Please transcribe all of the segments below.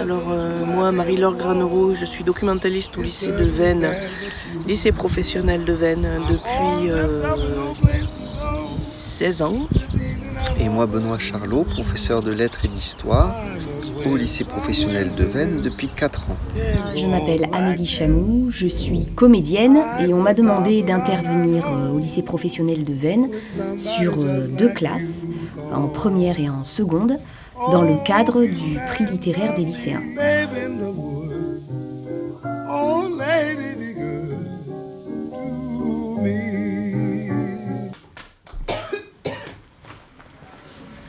Moi, Marie-Laure Graneroux, je suis documentaliste au lycée de Veynes, lycée professionnel de Veynes, depuis 16 ans. Et moi, Benoît Charlot, professeur de lettres et d'histoire au lycée professionnel de Veynes depuis 4 ans. Je m'appelle Amélie Chamou, je suis comédienne et on m'a demandé d'intervenir au lycée professionnel de Veynes sur 2 classes, en première et en seconde, dans le cadre du prix littéraire des lycéens.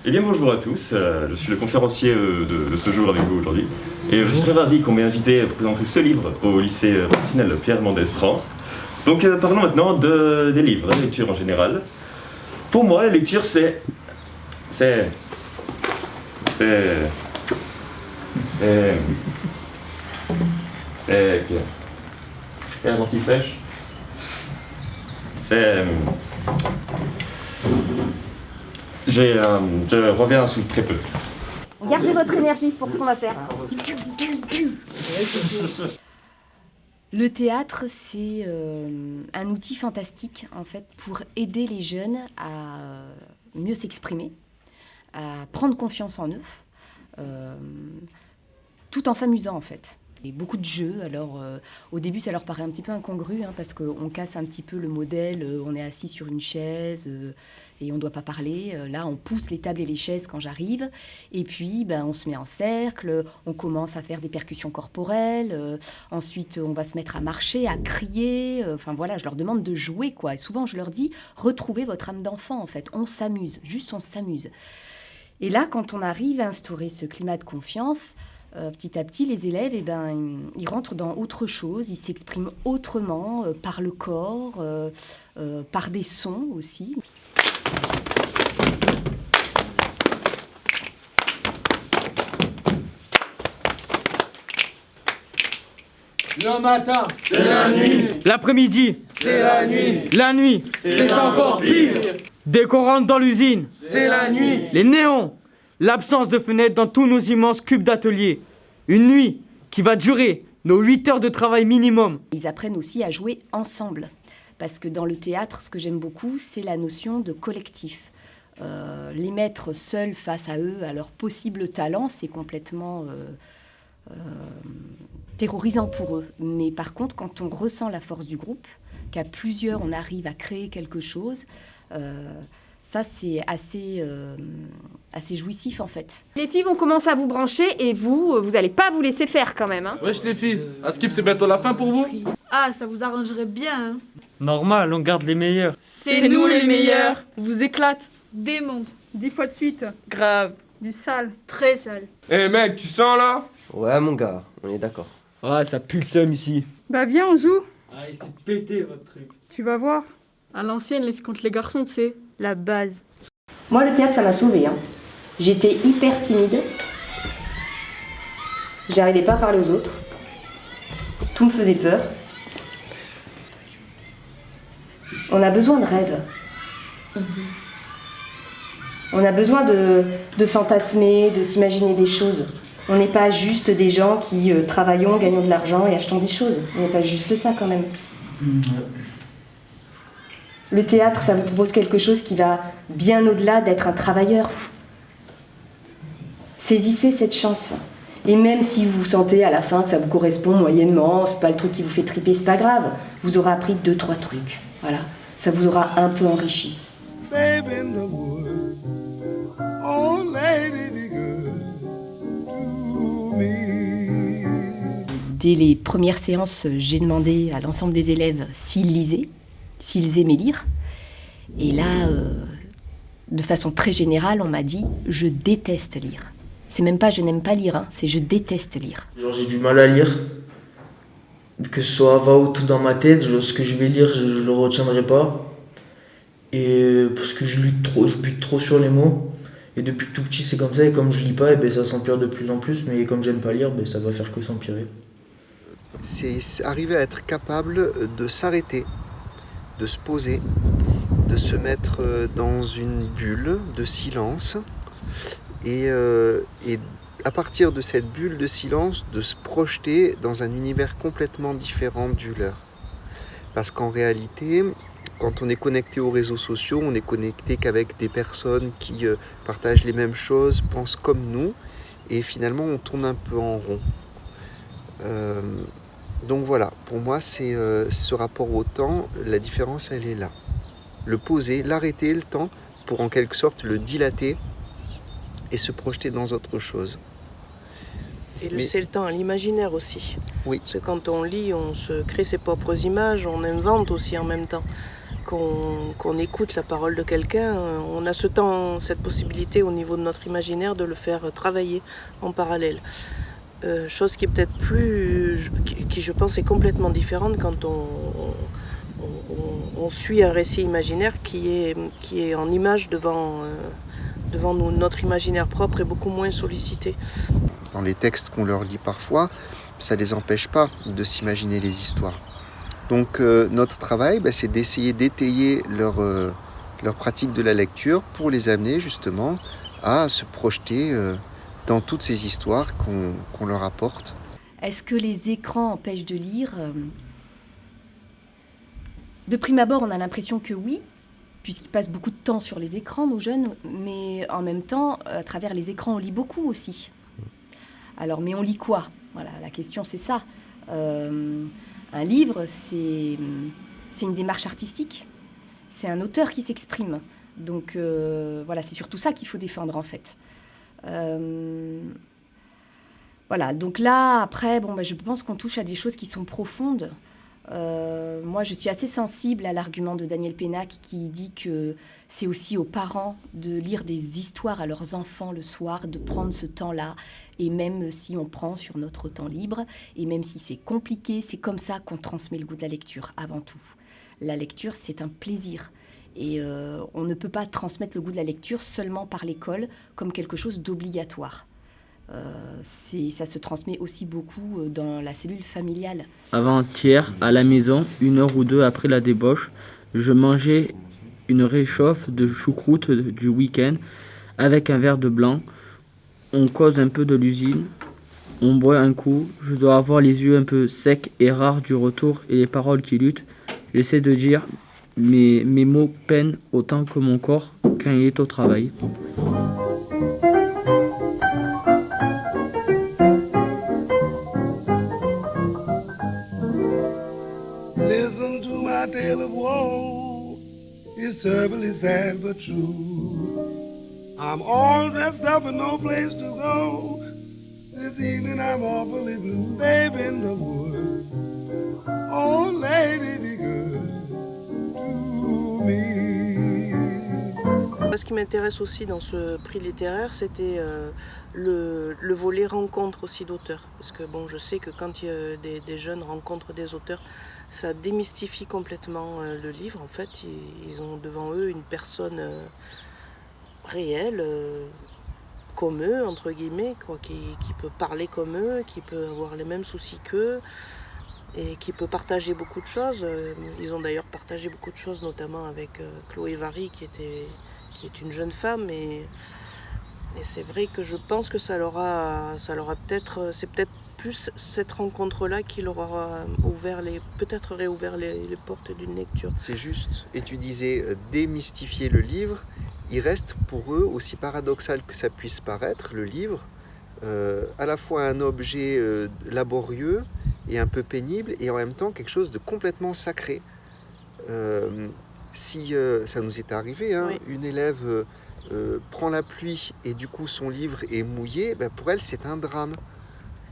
Eh bien bonjour à tous, je suis le conférencier de ce jour avec vous aujourd'hui. Et je suis très ravi qu'on m'ait invité à présenter ce livre au lycée professionnel Pierre Mendès France. Donc parlons maintenant des livres, de la lecture en général. Pour moi, la lecture c'est quelle lentille sèche. Je reviens sous très peu. Gardez votre énergie pour ce qu'on va faire. Le théâtre, c'est un outil fantastique en fait pour aider les jeunes à mieux s'exprimer, à prendre confiance en eux, tout en s'amusant en fait. Et beaucoup de jeux, alors au début ça leur paraît un petit peu incongru parce qu'on casse un petit peu le modèle, on est assis sur une chaise et on ne doit pas parler. Là on pousse les tables et les chaises quand j'arrive et puis on se met en cercle, on commence à faire des percussions corporelles, ensuite on va se mettre à marcher, à crier, enfin voilà, je leur demande de jouer quoi. Et souvent je leur dis, retrouvez votre âme d'enfant en fait, on s'amuse, juste on s'amuse. Et là quand on arrive à instaurer ce climat de confiance, petit à petit, les élèves, ils rentrent dans autre chose, ils s'expriment autrement, par le corps, par des sons aussi. Le matin, c'est la nuit. L'après-midi, c'est la nuit. La nuit, c'est encore pire. Dès qu'on rentre dans l'usine, c'est la nuit. Les néons, l'absence de fenêtres dans tous nos immenses cubes d'atelier. Une nuit qui va durer nos 8 heures de travail minimum. Ils apprennent aussi à jouer ensemble. Parce que dans le théâtre, ce que j'aime beaucoup, c'est la notion de collectif. Les mettre seuls face à eux, à leur possible talent, c'est complètement terrorisant pour eux. Mais par contre, quand on ressent la force du groupe, qu'à plusieurs, on arrive à créer quelque chose, ça, c'est assez jouissif, en fait. Les filles vont commencer à vous brancher et vous allez pas vous laisser faire quand même. Wesh les filles, à Skip c'est bientôt la fin pour vous? Ah, ça vous arrangerait bien. Normal, on garde les meilleurs. C'est nous les meilleurs. Vous éclate. Démonte. 10 fois de suite. Grave. Du sale. Très sale. Eh mec, tu sens là? Ouais mon gars, on est d'accord. Ouais, ça pue le seum ici. Bah viens, on joue. Ah, il s'est pété votre truc. Tu vas voir. À l'ancienne, les filles contre les garçons, tu sais. La base. Moi, le théâtre, ça m'a sauvée. J'étais hyper timide. J'arrivais pas à parler aux autres. Tout me faisait peur. On a besoin de rêves. On a besoin de fantasmer, de s'imaginer des choses. On n'est pas juste des gens qui travaillons, gagnons de l'argent et achetons des choses. On n'est pas juste ça quand même. Le théâtre, ça vous propose quelque chose qui va bien au-delà d'être un travailleur. Saisissez cette chance. Et même si vous sentez à la fin que ça vous correspond moyennement, c'est pas le truc qui vous fait triper, c'est pas grave. Vous aurez appris 2-3 trucs. Voilà. Ça vous aura un peu enrichi. Dès les premières séances, j'ai demandé à l'ensemble des élèves s'ils lisaient, s'ils aimaient lire. Et là, de façon très générale, on m'a dit « je déteste lire ». C'est même pas « je n'aime pas lire », c'est « je déteste lire ». Genre j'ai du mal à lire, que ce soit à voix haute ou dans ma tête, ce que je vais lire, je le retiendrai pas. Et parce que je bute trop sur les mots. Et depuis tout petit, c'est comme ça. Et comme je lis pas, ça s'empire de plus en plus. Mais comme j'aime pas lire, ça va faire que s'empirer. C'est arriver à être capable de s'arrêter, de se poser, de se mettre dans une bulle de silence et à partir de cette bulle de silence, de se projeter dans un univers complètement différent du leur. Parce qu'en réalité, quand on est connecté aux réseaux sociaux, on est connecté qu'avec des personnes qui partagent les mêmes choses, pensent comme nous, et finalement on tourne un peu en rond. Donc voilà, pour moi c'est ce rapport au temps, la différence elle est là. Le poser, l'arrêter, le temps, pour en quelque sorte le dilater et se projeter dans autre chose. Et laisser le temps à l'imaginaire aussi. Oui. Parce que quand on lit, on se crée ses propres images, on invente aussi en même temps. Qu'on écoute la parole de quelqu'un, on a ce temps, cette possibilité au niveau de notre imaginaire de le faire travailler en parallèle. Chose qui est peut-être plus, qui je pense est complètement différente quand on suit un récit imaginaire qui est en image devant nous. Notre imaginaire propre est beaucoup moins sollicité. Dans les textes qu'on leur lit parfois, ça ne les empêche pas de s'imaginer les histoires. Donc notre travail, c'est d'essayer d'étayer leur pratique de la lecture pour les amener justement à se projeter dans toutes ces histoires qu'on leur apporte. Est-ce que les écrans empêchent de lire ? De prime abord, on a l'impression que oui, puisqu'ils passent beaucoup de temps sur les écrans, nos jeunes, mais en même temps, à travers les écrans, on lit beaucoup aussi. Alors, mais on lit quoi ? Voilà, la question c'est ça. Un livre, c'est une démarche artistique. C'est un auteur qui s'exprime. Donc voilà, c'est surtout ça qu'il faut défendre en fait. Voilà, donc là, après, je pense qu'on touche à des choses qui sont profondes. Moi, je suis assez sensible à l'argument de Daniel Pénac qui dit que c'est aussi aux parents de lire des histoires à leurs enfants le soir, de prendre ce temps-là. Et même si on prend sur notre temps libre, et même si c'est compliqué, c'est comme ça qu'on transmet le goût de la lecture, avant tout. La lecture, c'est un plaisir. Et on ne peut pas transmettre le goût de la lecture seulement par l'école, comme quelque chose d'obligatoire. Ça se transmet aussi beaucoup dans la cellule familiale. Avant-hier, à la maison, 1 heure ou 2 après la débauche, je mangeais une réchauffe de choucroute du week-end avec un verre de blanc. On cause un peu de l'usine, on boit un coup, je dois avoir les yeux un peu secs et rares du retour et les paroles qui luttent. J'essaie de dire, mais mes mots peinent autant que mon corps quand il est au travail. Listen to my tale of woe, it's terribly sad but true. I'm all dressed up and no place to go. This evening I'm awfully blue. Babe in the woods, oh lady be good to me. Ce qui m'intéresse aussi dans ce prix littéraire, c'était le volet rencontre aussi d'auteurs. Parce que je sais que quand des jeunes rencontrent des auteurs, ça démystifie complètement le livre. En fait, ils ont devant eux une personne réelle, comme eux, entre guillemets, qui peut parler comme eux, qui peut avoir les mêmes soucis qu'eux, et qui peut partager beaucoup de choses. Ils ont d'ailleurs partagé beaucoup de choses, notamment avec Chloé Vary, qui est une jeune femme, et c'est vrai que je pense que ça leur a peut-être, c'est peut-être plus cette rencontre-là qui leur aura peut-être réouvert les portes d'une lecture. C'est juste. Et tu disais démystifier le livre. Il reste pour eux, aussi paradoxal que ça puisse paraître, le livre, à la fois un objet laborieux et un peu pénible, et en même temps quelque chose de complètement sacré. Si ça nous est arrivé, oui. Une élève prend la pluie et du coup son livre est mouillé, pour elle c'est un drame.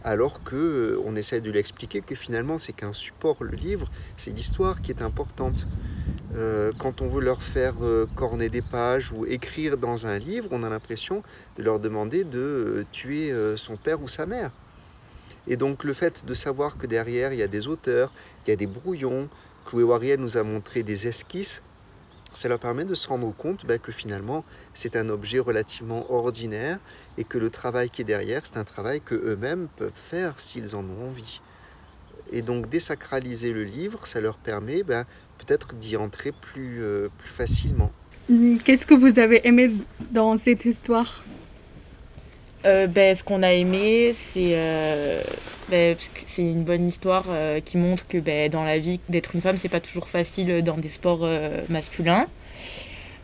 Alors qu'on essaie de lui expliquer que finalement c'est qu'un support, le livre, c'est l'histoire qui est importante. Quand on veut leur faire corner des pages ou écrire dans un livre, on a l'impression de leur demander de tuer son père ou sa mère. Et donc le fait de savoir que derrière il y a des auteurs, il y a des brouillons, Chloé Vary nous a montré des esquisses, ça leur permet de se rendre compte que finalement c'est un objet relativement ordinaire et que le travail qui est derrière, c'est un travail qu'eux-mêmes peuvent faire s'ils en ont envie. Et donc désacraliser le livre, ça leur permet peut-être d'y entrer plus facilement. Qu'est-ce que vous avez aimé dans cette histoire ? Ce qu'on a aimé, c'est parce que c'est une bonne histoire qui montre que dans la vie, d'être une femme, c'est pas toujours facile dans des sports masculins.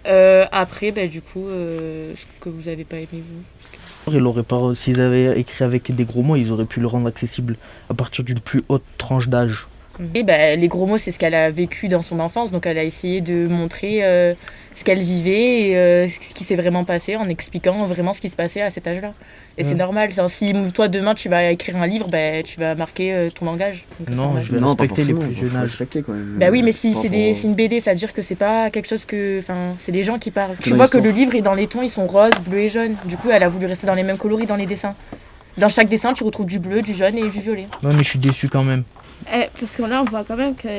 Après, du coup, ce que vous avez pas aimé, vous? Ils auraient pas, s'ils avaient écrit avec des gros mots, ils auraient pu le rendre accessible à partir d'une plus haute tranche d'âge. Et les gros mots, c'est ce qu'elle a vécu dans son enfance, donc elle a essayé de montrer ce qu'elle vivait et ce qui s'est vraiment passé en expliquant vraiment ce qui se passait à cet âge-là. Et c'est normal, si toi demain tu vas écrire un livre, tu vas marquer ton langage. Donc, non, je vais respecter les plus jeunes âges. Quand même. Oui, mais si c'est une BD, ça veut dire que c'est pas quelque chose que... c'est les gens qui parlent. Tu vois que le livre est dans les tons, ils sont roses, bleus et jaunes. Du coup, elle a voulu rester dans les mêmes coloris dans les dessins. Dans chaque dessin, tu retrouves du bleu, du jaune et du violet. Non, mais je suis déçu quand même. Parce que là, on voit quand même qu'il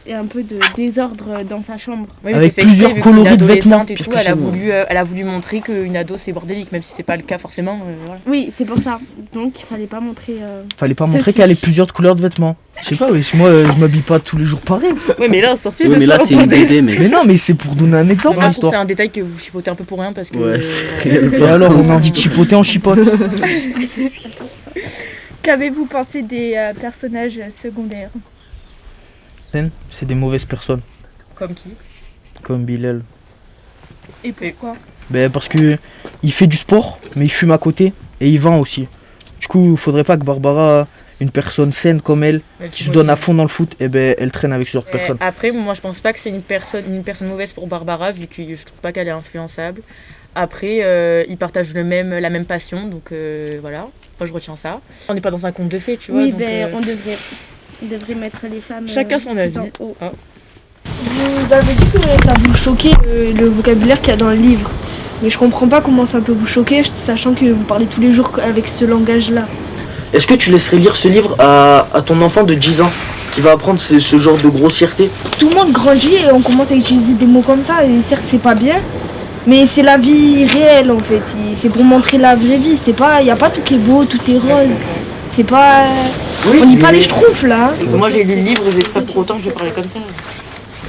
y a un peu de désordre dans sa chambre. Oui, avec plusieurs coloris de vêtements. Et tout, elle a voulu montrer qu'une ado c'est bordélique, même si c'est pas le cas forcément. Voilà. Oui, c'est pour ça. Donc il fallait pas montrer. Fallait pas montrer qu'elle ait plusieurs couleurs de vêtements. Je sais pas, moi je m'habille pas tous les jours pareil. Oui, mais là on s'en fait. Oui, mais là c'est une BD, mais. Mais non, mais c'est pour donner un exemple. Moi je trouve que c'est un détail que vous chipotez un peu pour rien parce que. Ouais, et alors on en dit de chipoter, on chipote. Qu'avez-vous pensé des personnages secondaires? C'est des mauvaises personnes. Comme qui? Comme Bilal. Et pourquoi? Parce que il fait du sport, mais il fume à côté et il vend aussi. Du coup, il faudrait pas que Barbara, une personne saine comme elle, qui se donne à fond dans le foot, elle traîne avec ce genre de personnes. Après, moi je pense pas que c'est une personne mauvaise pour Barbara, vu que je trouve pas qu'elle est influençable. Après, ils partagent la même passion, donc voilà. Moi je retiens ça. On n'est pas dans un conte de fées, tu vois. Oui, donc, on devrait mettre les femmes. Chacun son avis. Ah. Vous avez dit que ça vous choquait le vocabulaire qu'il y a dans le livre. Mais je comprends pas comment ça peut vous choquer, sachant que vous parlez tous les jours avec ce langage-là. Est-ce que tu laisserais lire ce livre à ton enfant de 10 ans qui va apprendre ce genre de grossièreté? Tout le monde grandit et on commence à utiliser des mots comme ça, et certes c'est pas bien, mais c'est la vie réelle en fait. C'est pour montrer la vraie vie. Il n'y a pas tout qui est beau, tout est rose. C'est pas... Oui, on lit pas les schtroumpfs là. Moi j'ai lu le livre, j'ai pas pour autant que je vais parler comme ça.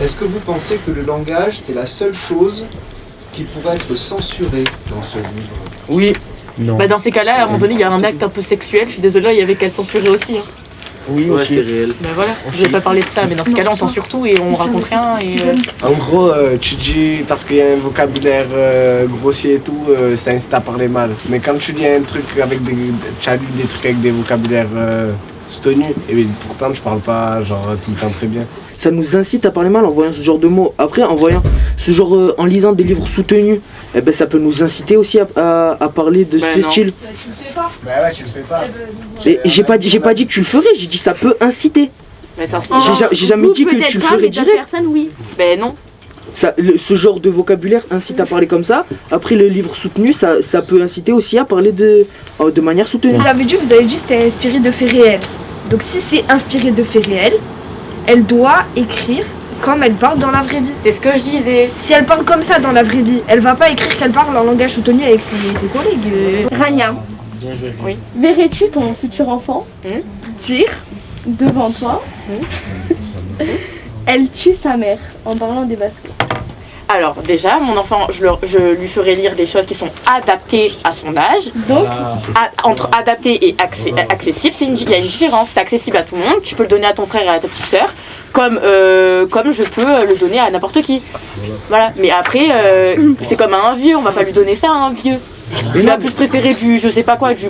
Est-ce que vous pensez que le langage, c'est la seule chose qui pourrait être censurée dans ce livre? Oui. Non. Dans ces cas-là, à un moment donné, il y a un acte un peu sexuel. Je suis désolée, il y avait qu'à le censurer aussi. Oui, ouais, c'est réel. Voilà, je vais pas parler de ça, mais dans ce cas-là, on censure tout et on raconte rien. Et, En gros, tu dis, parce qu'il y a un vocabulaire grossier et tout, ça incite à parler mal. Mais quand tu dis un truc avec tu as lu des trucs avec des vocabulaires soutenus, et pourtant tu parles pas tout le temps très bien. Ça nous incite à parler mal en voyant ce genre de mots. Après, en lisant des livres soutenus, ça peut nous inciter aussi à parler de ce style. Tu le fais pas. Ouais, tu le fais pas. J'ai pas dit que tu le ferais, j'ai dit ça peut inciter. Mais ça, j'ai jamais dit que tu le ferais direct. Personne, oui. Non. Ce genre de vocabulaire incite à parler comme ça. Après, le livre soutenu, ça peut inciter aussi à parler de manière soutenue. Vous avez dit que c'était inspiré de faits réels. Donc si c'est inspiré de faits réels, elle doit écrire comme elle parle dans la vraie vie. C'est ce que je disais. Si elle parle comme ça dans la vraie vie, elle va pas écrire qu'elle parle en langage soutenu avec ses collègues. Rania, oui. Verrais-tu ton futur enfant dire devant toi elle tue sa mère en parlant des baskets? Alors déjà, mon enfant, je lui ferai lire des choses qui sont adaptées à son âge. Donc, entre adapté et accessible, il y a une différence. C'est accessible à tout le monde. Tu peux le donner à ton frère et à ta petite sœur, comme je peux le donner à n'importe qui. Voilà. Mais après, c'est comme à un vieux. On va pas lui donner ça à un vieux. Il va plus préférer du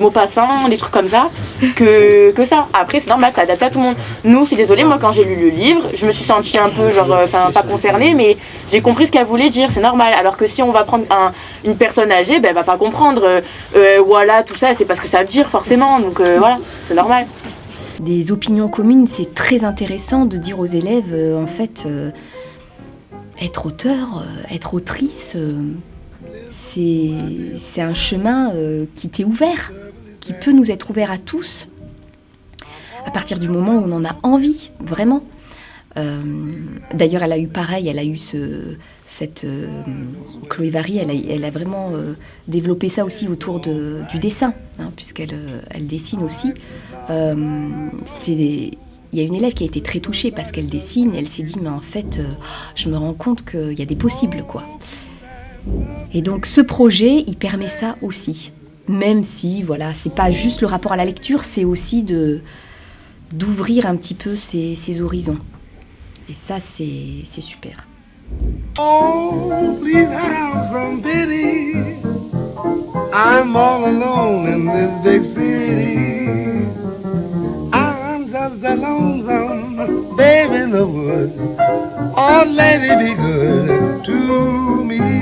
Maupassant, des trucs comme ça, que ça. Après, c'est normal, c'est adapté à tout le monde. Nous, je suis désolée, moi, quand j'ai lu le livre, je me suis sentie un peu, pas concernée, mais j'ai compris ce qu'elle voulait dire, c'est normal. Alors que si on va prendre une personne âgée, elle va pas comprendre, voilà, tout ça, c'est parce que ça veut dire, forcément, donc voilà, c'est normal. Des opinions communes, c'est très intéressant de dire aux élèves, en fait, être auteur, être autrice... c'est un chemin qui t'est ouvert, qui peut nous être ouvert à tous, à partir du moment où on en a envie, vraiment. D'ailleurs, elle a eu pareil, elle a eu Chloé Vary, elle a vraiment développé ça aussi autour du dessin, puisqu'elle dessine aussi. Il y a une élève qui a été très touchée parce qu'elle dessine, et elle s'est dit, mais en fait, je me rends compte qu'il y a des possibles, quoi. Et donc ce projet, il permet ça aussi. Même si, voilà, c'est pas juste le rapport à la lecture, c'est aussi d'ouvrir un petit peu ses horizons. Et ça, c'est super. Oh, please have some pity. I'm all alone in this big city. I'm just a lonesome babe in the woods. Oh, lady, be good to me.